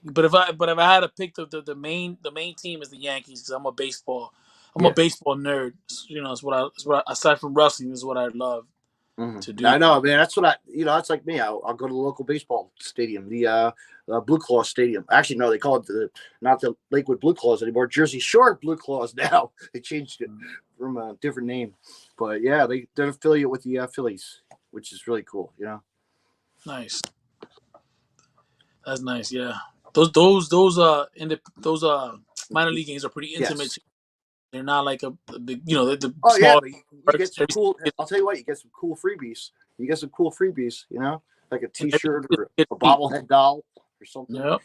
But if I had to pick the main team is the Yankees because I'm a baseball nerd. It's what I, aside from wrestling is what I love to do. I know, man. That's what that's like me. I'll go to the local baseball stadium, the Blue Claw Stadium. Actually, no, they call it not the Lakewood Blue Claws anymore. Jersey Shore Blue Claws now. They changed it from a different name, but yeah, they're affiliate with the Phillies, which is really cool. Nice. That's nice. Yeah. Those minor league games are pretty intimate. Yes. They're not like a big, the Oh small. yeah, you get some cool. I'll tell you what, you get some cool freebies. Like a T-shirt or a bobblehead doll or something. Yep.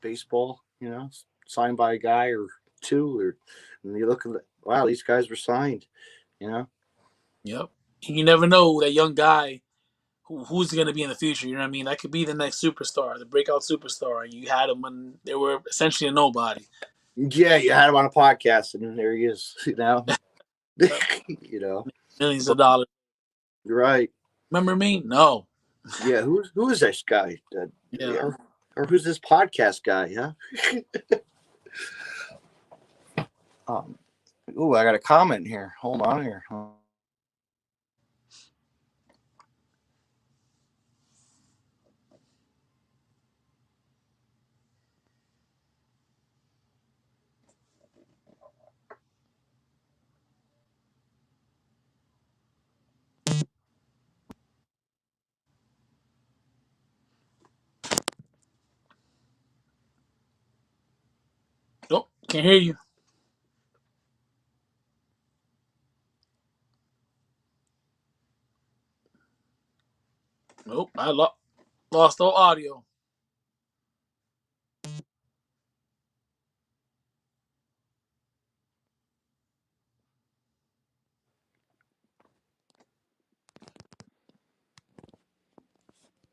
Baseball, signed by a guy or two, and you look at wow, these guys were signed. Yep. You never know that young guy who's going to be in the future. You know what I mean? That could be the next superstar, the breakout superstar. You had them when they were essentially a nobody. Yeah, you had him on a podcast, and there he is. Millions of dollars. Right. Remember me? No. Yeah. Who is this guy? Yeah. Or who's this podcast guy? Huh? Oh, I got a comment here. Hold on here. Nope. Can't hear you. Nope. I lost all audio.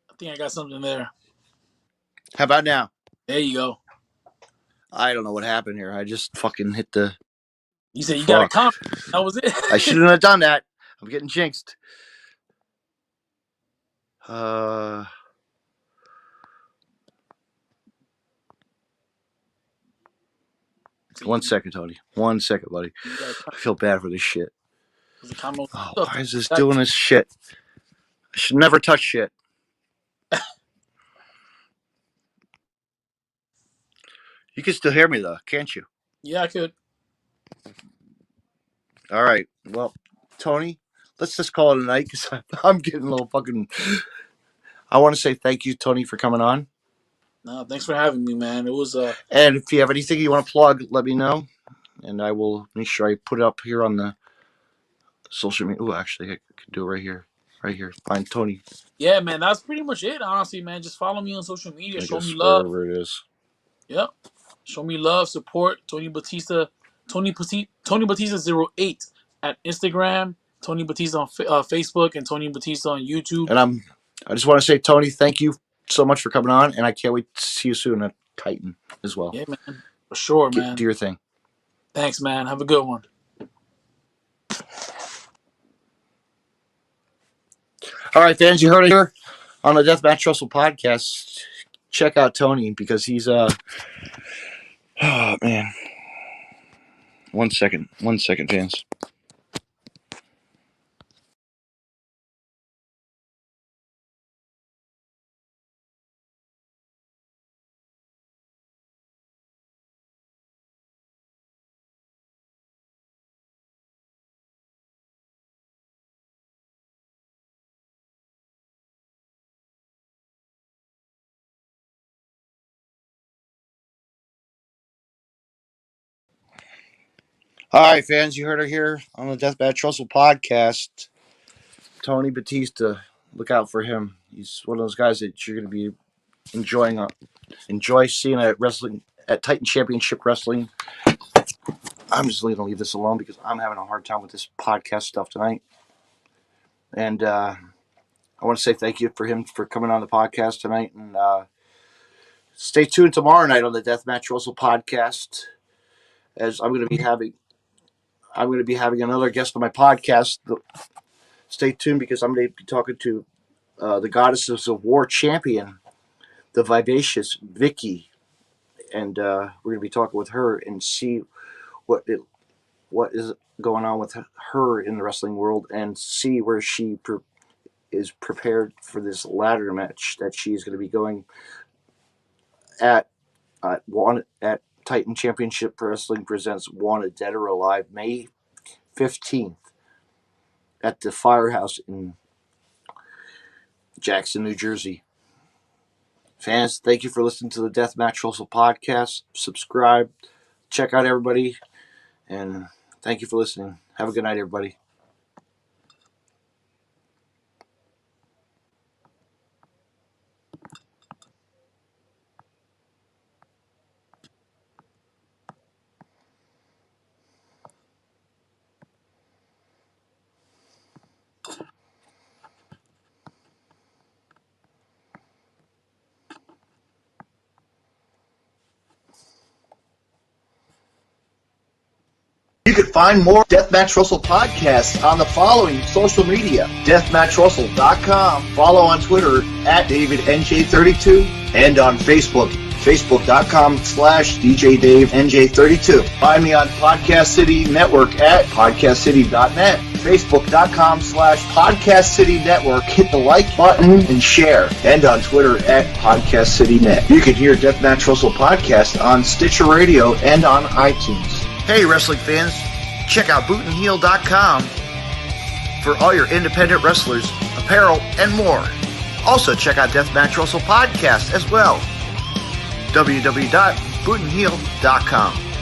I think I got something there. How about now? There you go. I don't know what happened here. I just fucking hit the. You said you got a comment. That was it. I shouldn't have done that. I'm getting jinxed. One second, Tony. 1 second, buddy. I feel bad for this shit. Why is this doing this shit? I should never touch shit. You can still hear me though, can't you? Yeah, I could. All right. Well, Tony, let's just call it a night because I'm getting a little fucking. I want to say thank you, Tony, for coming on. No, thanks for having me, man. It was And if you have anything you want to plug, let me know, and I will make sure I put it up here on the social media. Oh, actually, I could do it right here. Right here. Find Tony. Yeah, man. That's pretty much it. Honestly, man. Just follow me on social media. Show me love. Wherever it is. Yep. Show me love, support. Tony Batista. Tony Batista 08 at Instagram. Tony Batista on Facebook and Tony Batista on YouTube. And I just want to say, Tony, thank you so much for coming on, and I can't wait to see you soon at Titan as well. Yeah, man. For sure, man. Do your thing. Thanks, man. Have a good one. All right, fans, you heard it here on the Deathmatch Russell podcast. Check out Tony because he's oh man. 1 second, fans. All right, fans, you heard it here on the Deathmatch Russell podcast. Tony Batista, look out for him. He's one of those guys that you're going to be enjoy seeing at wrestling at Titan Championship Wrestling. I'm just going to leave this alone because I'm having a hard time with this podcast stuff tonight. And I want to say thank you for him for coming on the podcast tonight. And stay tuned tomorrow night on the Deathmatch Russell podcast, as I'm going to be having another guest on my podcast. Stay tuned because I'm going to be talking to the Goddesses of War champion, the Vivacious Vicky, and we're going to be talking with her and see what is going on with her in the wrestling world, and see where she is prepared for this ladder match that she's going to be going at Titan Championship Wrestling presents Wanted Dead or Alive May 15th at the Firehouse in Jackson, New Jersey. Fans, thank you for listening to the Deathmatch Russell podcast. Subscribe, check out everybody, and thank you for listening. Have a good night, everybody. You can find more Deathmatch Russell podcasts on the following social media: DeathmatchRussell.com, follow on Twitter at DavidNJ32, and on Facebook, Facebook.com/DJDaveNJ32. Find me on Podcast City Network at PodcastCity.net, Facebook.com/Podcast City Network. Hit the like button and share, and on Twitter at PodcastCityNet. You can hear Deathmatch Russell podcast on Stitcher Radio and on iTunes. Hey, wrestling fans, check out BootandHeel.com for all your independent wrestlers, apparel, and more. Also, check out Deathmatch Russell Podcast as well. www.BootandHeel.com.